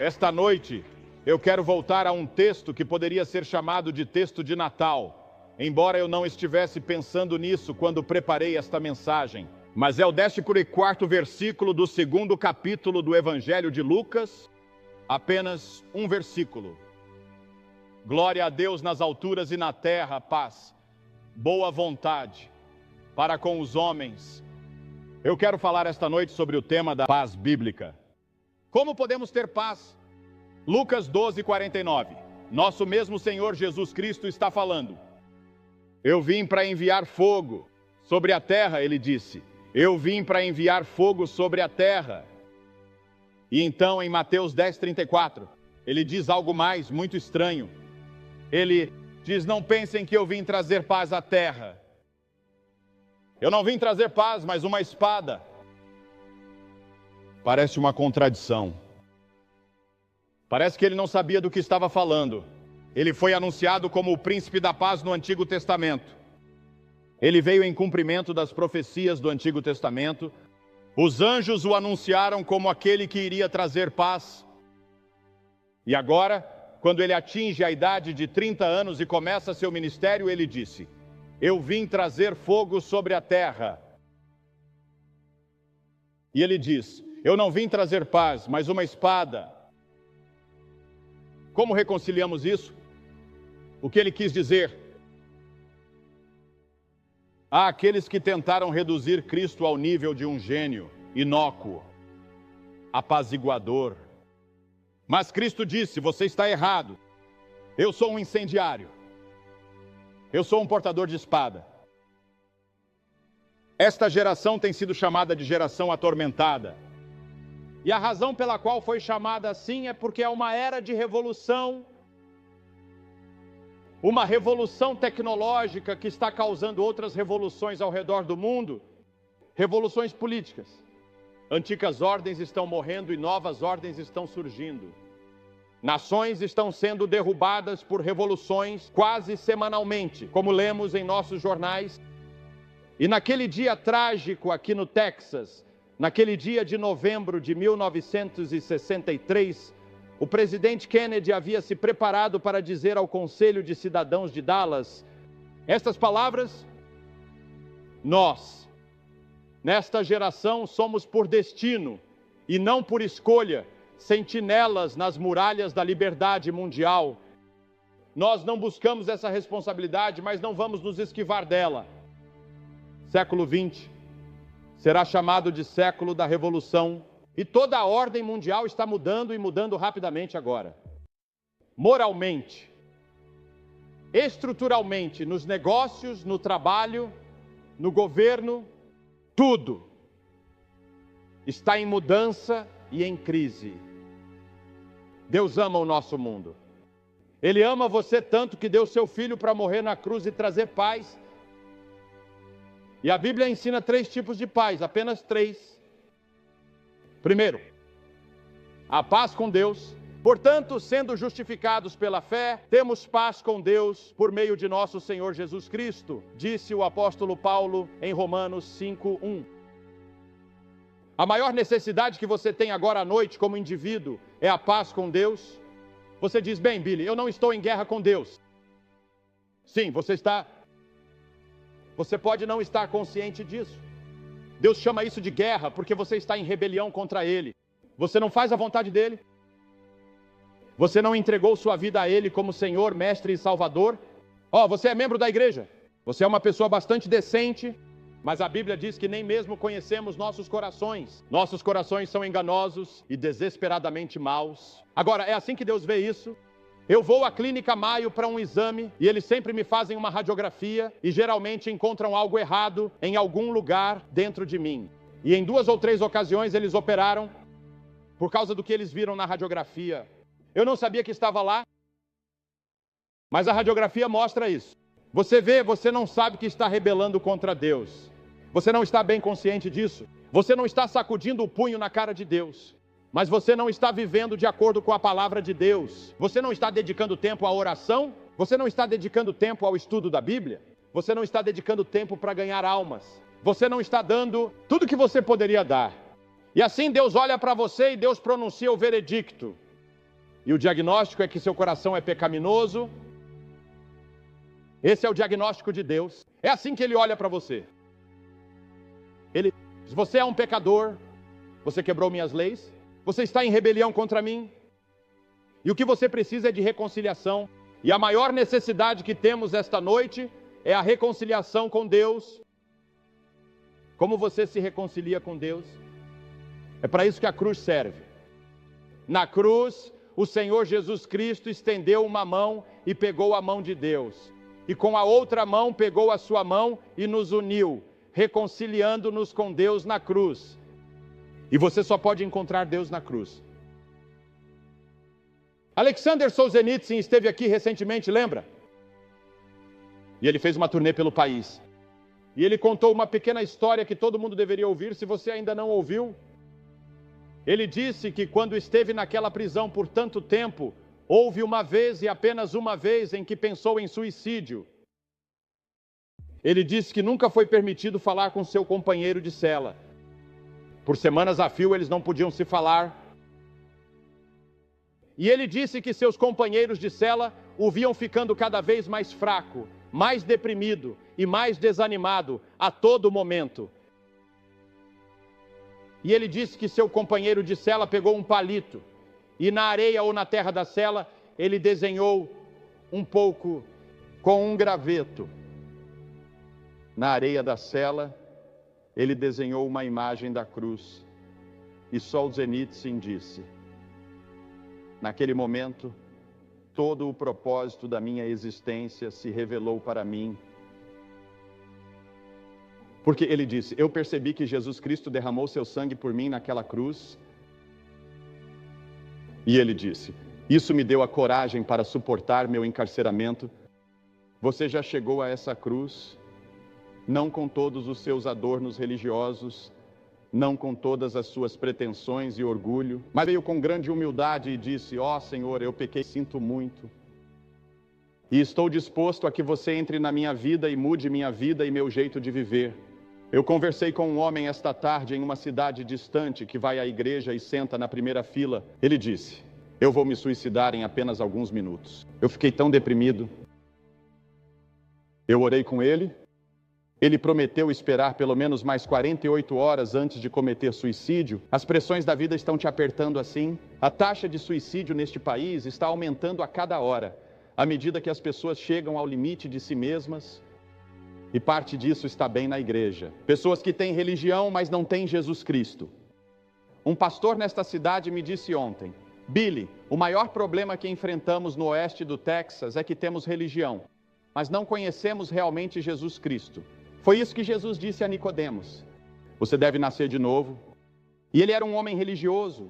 Esta noite, eu quero voltar a um texto que poderia ser chamado de texto de Natal, embora eu não estivesse pensando nisso quando preparei esta mensagem. Mas é o 14º versículo do 2º capítulo do Evangelho de Lucas, apenas um versículo. Glória a Deus nas alturas e na terra, paz, boa vontade para com os homens. Eu quero falar esta noite sobre o tema da paz bíblica. Como podemos ter paz? Lucas 12:49. Nosso mesmo Senhor Jesus Cristo está falando. Eu vim para enviar fogo sobre a terra, ele disse. Eu vim para enviar fogo sobre a terra. E então, em Mateus 10:34, ele diz algo mais muito estranho. Ele diz: não pensem que eu vim trazer paz à terra. Eu não vim trazer paz, mas uma espada. Parece uma contradição. Parece que ele não sabia do que estava falando. Ele foi anunciado como o príncipe da paz no Antigo Testamento. Ele veio em cumprimento das profecias do Antigo Testamento. Os anjos o anunciaram como aquele que iria trazer paz. E agora, quando ele atinge a idade de 30 anos e começa seu ministério, ele disse: eu vim trazer fogo sobre a terra. E ele diz: eu não vim trazer paz, mas uma espada. Como reconciliamos isso? O que ele quis dizer? Há aqueles que tentaram reduzir Cristo ao nível de um gênio, inócuo, apaziguador. Mas Cristo disse: você está errado. Eu sou um incendiário. Eu sou um portador de espada. Esta geração tem sido chamada de geração atormentada. E a razão pela qual foi chamada assim é porque é uma era de revolução. Uma revolução tecnológica que está causando outras revoluções ao redor do mundo. Revoluções políticas. Antigas ordens estão morrendo e novas ordens estão surgindo. Nações estão sendo derrubadas por revoluções quase semanalmente, como lemos em nossos jornais. E naquele dia trágico aqui no Texas, naquele dia de novembro de 1963, o presidente Kennedy havia se preparado para dizer ao Conselho de Cidadãos de Dallas estas palavras: nós, nesta geração, somos por destino e não por escolha sentinelas nas muralhas da liberdade mundial. Nós não buscamos essa responsabilidade, mas não vamos nos esquivar dela. Século XX será chamado de século da revolução, e toda a ordem mundial está mudando e mudando rapidamente agora. Moralmente, estruturalmente, nos negócios, no trabalho, no governo, tudo está em mudança e em crise. Deus ama o nosso mundo. Ele ama você tanto que deu seu filho para morrer na cruz e trazer paz. E a Bíblia ensina 3 tipos de paz, apenas 3. Primeiro, a paz com Deus. Portanto, sendo justificados pela fé, temos paz com Deus por meio de nosso Senhor Jesus Cristo, disse o apóstolo Paulo em Romanos 5:1. A maior necessidade que você tem agora à noite como indivíduo é a paz com Deus. Você diz: bem, Billy, eu não estou em guerra com Deus. Sim, você está. Você pode não estar consciente disso. Deus chama isso de guerra porque você está em rebelião contra Ele. Você não faz a vontade dEle. Você não entregou sua vida a Ele como Senhor, Mestre e Salvador. Você é membro da igreja. Você é uma pessoa bastante decente. Mas a Bíblia diz que nem mesmo conhecemos nossos corações. Nossos corações são enganosos e desesperadamente maus. Agora, é assim que Deus vê isso? Eu vou à clínica Maio para um exame e eles sempre me fazem uma radiografia e geralmente encontram algo errado em algum lugar dentro de mim. E em 2 ou 3 ocasiões eles operaram por causa do que eles viram na radiografia. Eu não sabia que estava lá, mas a radiografia mostra isso. Você vê, você não sabe que está rebelando contra Deus. Você não está bem consciente disso. Você não está sacudindo o punho na cara de Deus. Mas você não está vivendo de acordo com a palavra de Deus. Você não está dedicando tempo à oração. Você não está dedicando tempo ao estudo da Bíblia. Você não está dedicando tempo para ganhar almas. Você não está dando tudo o que você poderia dar. E assim Deus olha para você e Deus pronuncia o veredicto. e o diagnóstico é que seu coração é pecaminoso, esse é o diagnóstico de Deus. É assim que Ele olha para você. Ele diz: você é um pecador, você quebrou minhas leis, você está em rebelião contra mim, e o que você precisa é de reconciliação. E a maior necessidade que temos esta noite é a reconciliação com Deus. Como você se reconcilia com Deus? É para isso que a cruz serve. Na cruz, o Senhor Jesus Cristo estendeu uma mão e pegou a mão de Deus. E com a outra mão pegou a sua mão e nos uniu, reconciliando-nos com Deus na cruz. E você só pode encontrar Deus na cruz. Alexander Solzhenitsyn esteve aqui recentemente, lembra? E ele fez uma turnê pelo país. E ele contou uma pequena história que todo mundo deveria ouvir, se você ainda não ouviu. Ele disse que quando esteve naquela prisão por tanto tempo, houve uma vez e apenas uma vez em que pensou em suicídio. Ele disse que nunca foi permitido falar com seu companheiro de cela. Por semanas a fio eles não podiam se falar. E ele disse que seus companheiros de cela o viam ficando cada vez mais fraco, mais deprimido e mais desanimado a todo momento. E ele disse que seu companheiro de cela pegou um palito e na areia ou na terra da cela ele desenhou um pouco com um graveto. Na areia da cela ele desenhou uma imagem da cruz. E Solzhenitsyn disse: naquele momento, todo o propósito da minha existência se revelou para mim. Porque ele disse: eu percebi que Jesus Cristo derramou seu sangue por mim naquela cruz. E ele disse: isso me deu a coragem para suportar meu encarceramento. Você já chegou a essa cruz, não com todos os seus adornos religiosos, não com todas as suas pretensões e orgulho, mas veio com grande humildade e disse: ó Senhor, eu pequei, sinto muito. E estou disposto a que você entre na minha vida e mude minha vida e meu jeito de viver. Eu conversei com um homem esta tarde em uma cidade distante que vai à igreja e senta na primeira fila. Ele disse: eu vou me suicidar em apenas alguns minutos. Eu fiquei tão deprimido. Eu orei com ele. Ele prometeu esperar pelo menos mais 48 horas antes de cometer suicídio. As pressões da vida estão te apertando assim. A taxa de suicídio neste país está aumentando a cada hora, à medida que as pessoas chegam ao limite de si mesmas. E parte disso está bem na igreja. Pessoas que têm religião, mas não têm Jesus Cristo. Um pastor nesta cidade me disse ontem: Billy, o maior problema que enfrentamos no oeste do Texas é que temos religião, mas não conhecemos realmente Jesus Cristo. Foi isso que Jesus disse a Nicodemos: você deve nascer de novo. E ele era um homem religioso.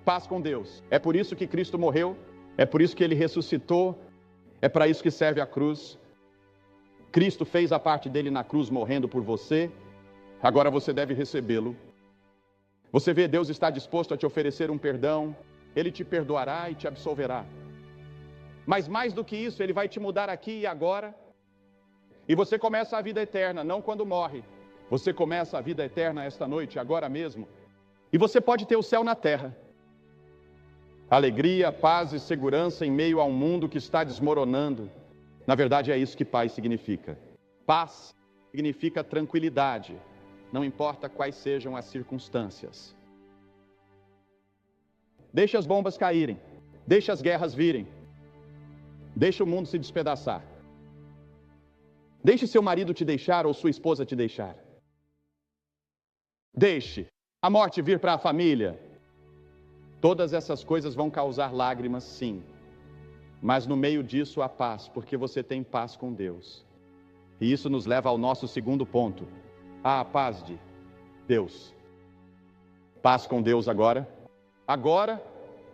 Paz com Deus. É por isso que Cristo morreu, é por isso que ele ressuscitou, é para isso que serve a cruz. Cristo fez a parte dele na cruz morrendo por você, agora você deve recebê-lo. Você vê, Deus está disposto a te oferecer um perdão, Ele te perdoará e te absolverá. Mas mais do que isso, Ele vai te mudar aqui e agora. E você começa a vida eterna, não quando morre. Você começa a vida eterna esta noite, agora mesmo. E você pode ter o céu na terra. Alegria, paz e segurança em meio a um mundo que está desmoronando. Na verdade, é isso que paz significa. Paz significa tranquilidade, não importa quais sejam as circunstâncias. Deixe as bombas caírem, deixe as guerras virem, deixe o mundo se despedaçar. Deixe seu marido te deixar ou sua esposa te deixar. Deixe a morte vir para a família. Todas essas coisas vão causar lágrimas, sim. Mas no meio disso há paz, porque você tem paz com Deus. E isso nos leva ao nosso segundo ponto. A paz de Deus. Paz com Deus agora. Agora,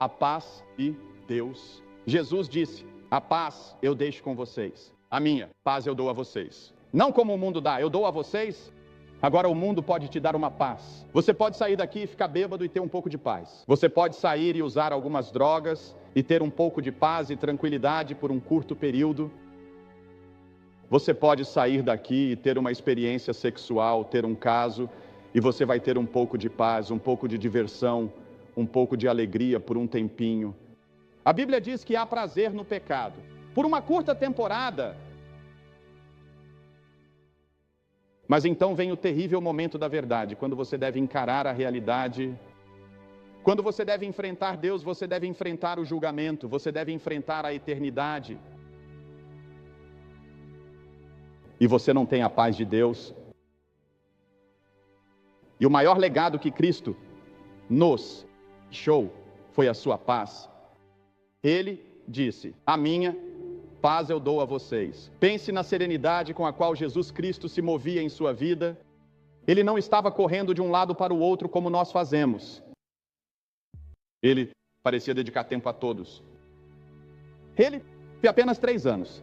a paz de Deus. Jesus disse: a paz eu deixo com vocês. A minha paz eu dou a vocês. Não como o mundo dá, eu dou a vocês. Agora o mundo pode te dar uma paz. Você pode sair daqui e ficar bêbado e ter um pouco de paz. Você pode sair e usar algumas drogas e ter um pouco de paz e tranquilidade por um curto período. Você pode sair daqui e ter uma experiência sexual, ter um caso, e você vai ter um pouco de paz, um pouco de diversão, um pouco de alegria por um tempinho. A Bíblia diz que há prazer no pecado. Por uma curta temporada. Mas então vem o terrível momento da verdade, quando você deve encarar a realidade. Quando você deve enfrentar Deus, você deve enfrentar o julgamento, você deve enfrentar a eternidade. E você não tem a paz de Deus. E o maior legado que Cristo nos deixou foi a sua paz. Ele disse: a minha paz eu dou a vocês. Pense na serenidade com a qual Jesus Cristo se movia em sua vida. Ele não estava correndo de um lado para o outro como nós fazemos. Ele parecia dedicar tempo a todos. Ele teve apenas 3 anos.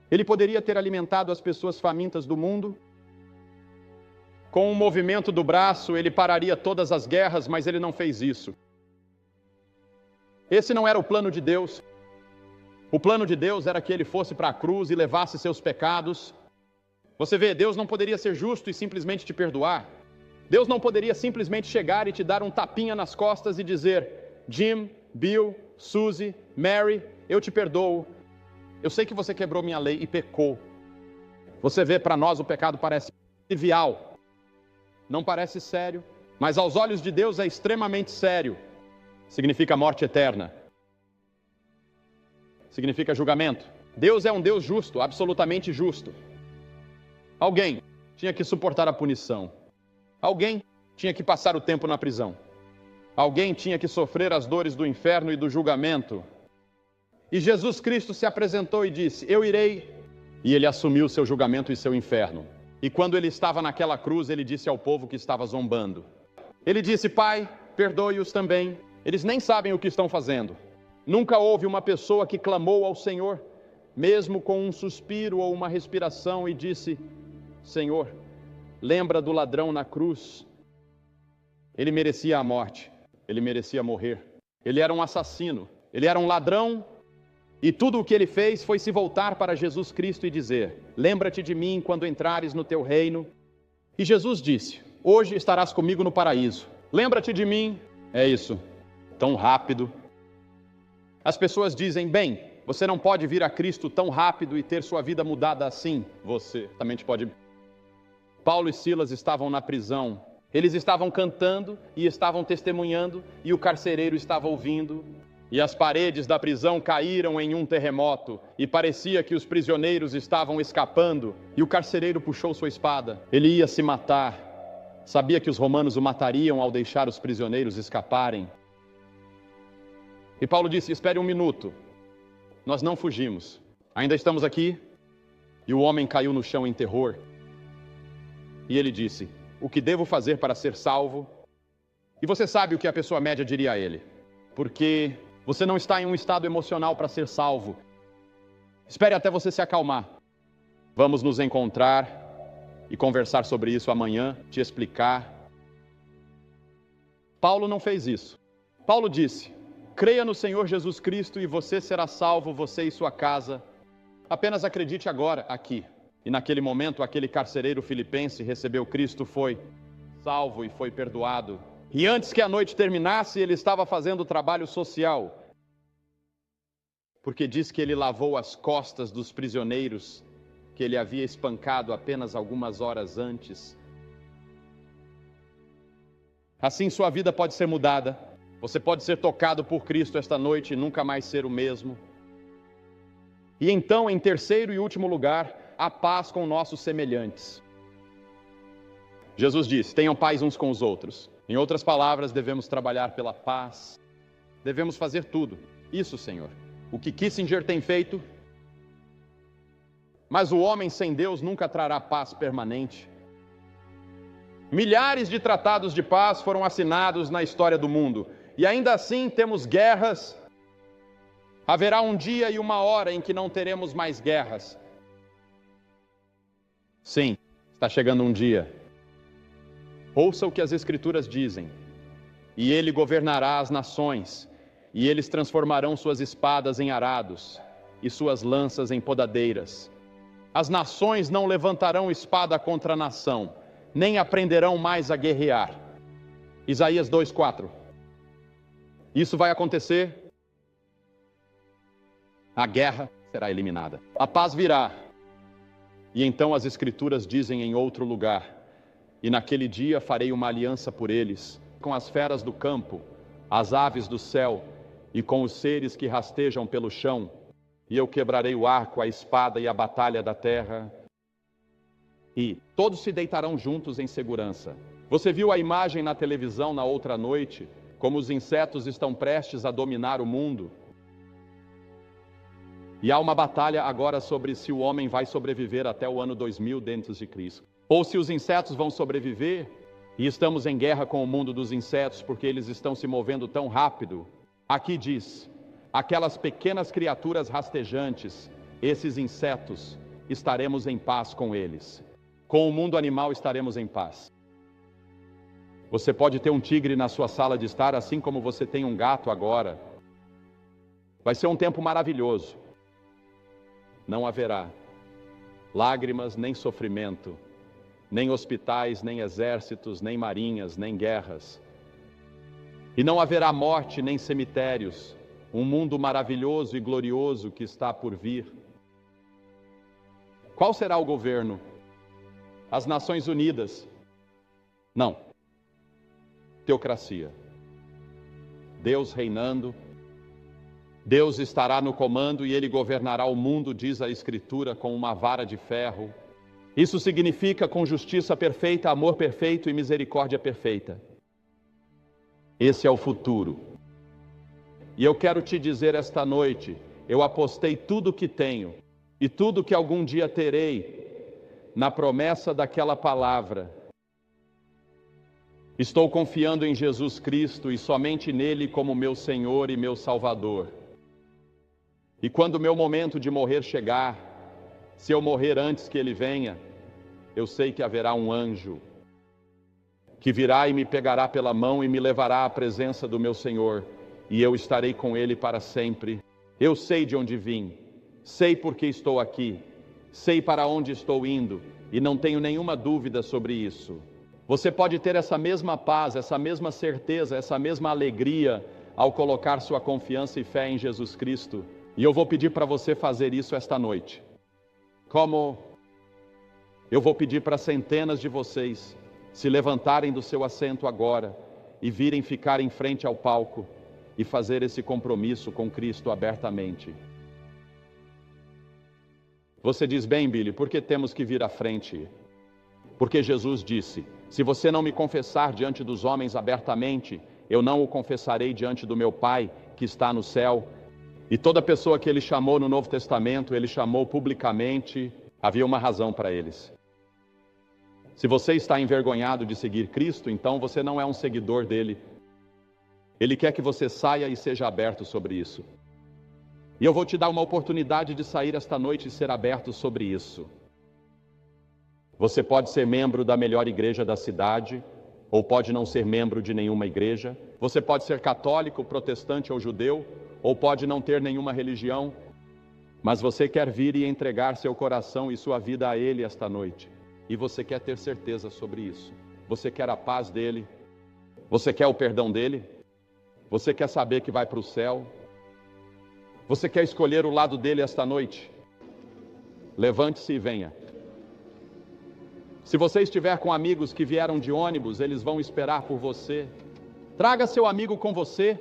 Ele poderia ter alimentado as pessoas famintas do mundo. Com um movimento do braço, ele pararia todas as guerras, mas ele não fez isso. Esse não era o plano de Deus. O plano de Deus era que ele fosse para a cruz e levasse seus pecados. Você vê, Deus não poderia ser justo e simplesmente te perdoar. Deus não poderia simplesmente chegar e te dar um tapinha nas costas e dizer: Jim, Bill, Suzy, Mary, eu te perdoo. Eu sei que você quebrou minha lei e pecou. Você vê, para nós o pecado parece trivial. Não parece sério, mas aos olhos de Deus é extremamente sério. Significa morte eterna. Significa julgamento. Deus é um Deus justo, absolutamente justo. Alguém tinha que suportar a punição. Alguém tinha que passar o tempo na prisão. Alguém tinha que sofrer as dores do inferno e do julgamento. E Jesus Cristo se apresentou e disse: eu irei. E ele assumiu seu julgamento e seu inferno. E quando ele estava naquela cruz, ele disse ao povo que estava zombando. Ele disse: Pai, perdoe-os também. Eles nem sabem o que estão fazendo. Nunca houve uma pessoa que clamou ao Senhor, mesmo com um suspiro ou uma respiração, e disse: Senhor, lembra do ladrão na cruz. Ele merecia a morte. Ele merecia morrer. Ele era um assassino. Ele era um ladrão. E tudo o que ele fez foi se voltar para Jesus Cristo e dizer: lembra-te de mim quando entrares no teu reino. E Jesus disse: hoje estarás comigo no paraíso. Lembra-te de mim. É isso. Tão rápido. As pessoas dizem: bem, você não pode vir a Cristo tão rápido e ter sua vida mudada assim. Você também pode. Paulo e Silas estavam na prisão. Eles estavam cantando e estavam testemunhando, e o carcereiro estava ouvindo. E as paredes da prisão caíram em um terremoto, e parecia que os prisioneiros estavam escapando, e o carcereiro puxou sua espada. Ele ia se matar. Sabia que os romanos o matariam ao deixar os prisioneiros escaparem. E Paulo disse: espere um minuto. Nós não fugimos. Ainda estamos aqui. E o homem caiu no chão em terror. E ele disse: o que devo fazer para ser salvo? E você sabe o que a pessoa média diria a ele. Porque você não está em um estado emocional para ser salvo. Espere até você se acalmar. Vamos nos encontrar e conversar sobre isso amanhã, te explicar. Paulo não fez isso. Paulo disse: creia no Senhor Jesus Cristo e você será salvo, você e sua casa. Apenas acredite agora, aqui. E naquele momento, aquele carcereiro filipense recebeu Cristo, foi salvo e foi perdoado. E antes que a noite terminasse, ele estava fazendo trabalho social. Porque diz que ele lavou as costas dos prisioneiros que ele havia espancado apenas algumas horas antes. Assim sua vida pode ser mudada. Você pode ser tocado por Cristo esta noite e nunca mais ser o mesmo. E então, em terceiro e último lugar, a paz com nossos semelhantes. Jesus disse: tenham paz uns com os outros. Em outras palavras, devemos trabalhar pela paz. Devemos fazer tudo. Isso, Senhor. O que Kissinger tem feito. Mas o homem sem Deus nunca trará paz permanente. Milhares de tratados de paz foram assinados na história do mundo. E ainda assim temos guerras. Haverá um dia e uma hora em que não teremos mais guerras. Sim, está chegando um dia. Ouça o que as Escrituras dizem. E ele governará as nações, e eles transformarão suas espadas em arados, e suas lanças em podadeiras. As nações não levantarão espada contra a nação, nem aprenderão mais a guerrear. Isaías 2:4. Isso vai acontecer. A guerra será eliminada. A paz virá. E então as Escrituras dizem em outro lugar: e naquele dia farei uma aliança por eles, com as feras do campo, as aves do céu e com os seres que rastejam pelo chão, e eu quebrarei o arco, a espada e a batalha da terra, e todos se deitarão juntos em segurança. Você viu a imagem na televisão na outra noite, como os insetos estão prestes a dominar o mundo? E há uma batalha agora sobre se o homem vai sobreviver até o ano 2000 dentro de Cristo, ou se os insetos vão sobreviver, e estamos em guerra com o mundo dos insetos porque eles estão se movendo tão rápido. Aqui diz: aquelas pequenas criaturas rastejantes, esses insetos, estaremos em paz com eles. Com o mundo animal estaremos em paz. Você pode ter um tigre na sua sala de estar, assim como você tem um gato agora. Vai ser um tempo maravilhoso. Não haverá lágrimas, nem sofrimento, nem hospitais, nem exércitos, nem marinhas, nem guerras. E não haverá morte, nem cemitérios. Um mundo maravilhoso e glorioso que está por vir. Qual será o governo? As Nações Unidas? Não. Teocracia. Deus reinando. Deus estará no comando e Ele governará o mundo, diz a Escritura, com uma vara de ferro. Isso significa com justiça perfeita, amor perfeito e misericórdia perfeita. Esse é o futuro. E eu quero te dizer esta noite, eu apostei tudo o que tenho e tudo que algum dia terei na promessa daquela palavra. Estou confiando em Jesus Cristo e somente nele como meu Senhor e meu Salvador. E quando o meu momento de morrer chegar, se eu morrer antes que ele venha, eu sei que haverá um anjo que virá e me pegará pela mão e me levará à presença do meu Senhor, e eu estarei com ele para sempre. Eu sei de onde vim, sei por que estou aqui, sei para onde estou indo, e não tenho nenhuma dúvida sobre isso. Você pode ter essa mesma paz, essa mesma certeza, essa mesma alegria ao colocar sua confiança e fé em Jesus Cristo. E eu vou pedir para você fazer isso esta noite. Como eu vou pedir para centenas de vocês se levantarem do seu assento agora e virem ficar em frente ao palco e fazer esse compromisso com Cristo abertamente. Você diz: bem, Billy, por que temos que vir à frente? Porque Jesus disse: se você não me confessar diante dos homens abertamente, eu não o confessarei diante do meu Pai que está no céu. E toda pessoa que ele chamou no Novo Testamento, ele chamou publicamente, havia uma razão para eles. Se você está envergonhado de seguir Cristo, então você não é um seguidor dele. Ele quer que você saia e seja aberto sobre isso. E eu vou te dar uma oportunidade de sair esta noite e ser aberto sobre isso. Você pode ser membro da melhor igreja da cidade, ou pode não ser membro de nenhuma igreja. Você pode ser católico, protestante ou judeu, ou pode não ter nenhuma religião, mas você quer vir e entregar seu coração e sua vida a Ele esta noite. E você quer ter certeza sobre isso. Você quer a paz dEle. Você quer o perdão dEle. Você quer saber que vai para o céu. Você quer escolher o lado dEle esta noite. Levante-se e venha. Se você estiver com amigos que vieram de ônibus, eles vão esperar por você. Traga seu amigo com você.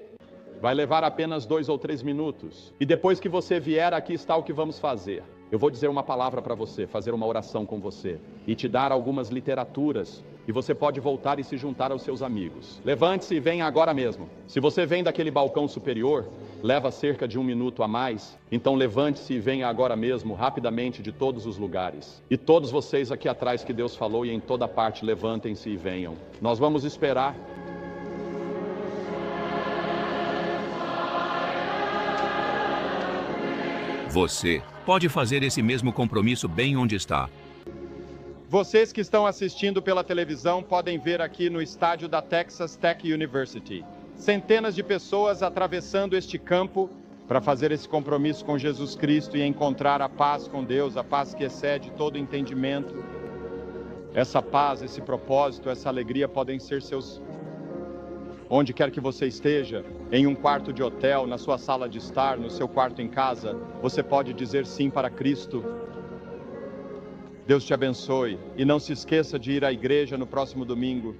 Vai levar apenas 2 ou 3 minutos. E depois que você vier, aqui está o que vamos fazer. Eu vou dizer uma palavra para você, fazer uma oração com você e te dar algumas literaturas. E você pode voltar e se juntar aos seus amigos. Levante-se e venha agora mesmo. Se você vem daquele balcão superior, leva cerca de 1 minuto a mais. Então levante-se e venha agora mesmo, rapidamente, de todos os lugares. E todos vocês aqui atrás que Deus falou e em toda parte, levantem-se e venham. Nós vamos esperar. Você pode fazer esse mesmo compromisso bem onde está. Vocês que estão assistindo pela televisão podem ver aqui no estádio da Texas Tech University centenas de pessoas atravessando este campo para fazer esse compromisso com Jesus Cristo e encontrar a paz com Deus, a paz que excede todo entendimento. Essa paz, esse propósito, essa alegria podem ser seus Onde quer que você esteja, em um quarto de hotel, na sua sala de estar, no seu quarto em casa, você pode dizer sim para Cristo. Deus te abençoe e não se esqueça de ir à igreja no próximo domingo.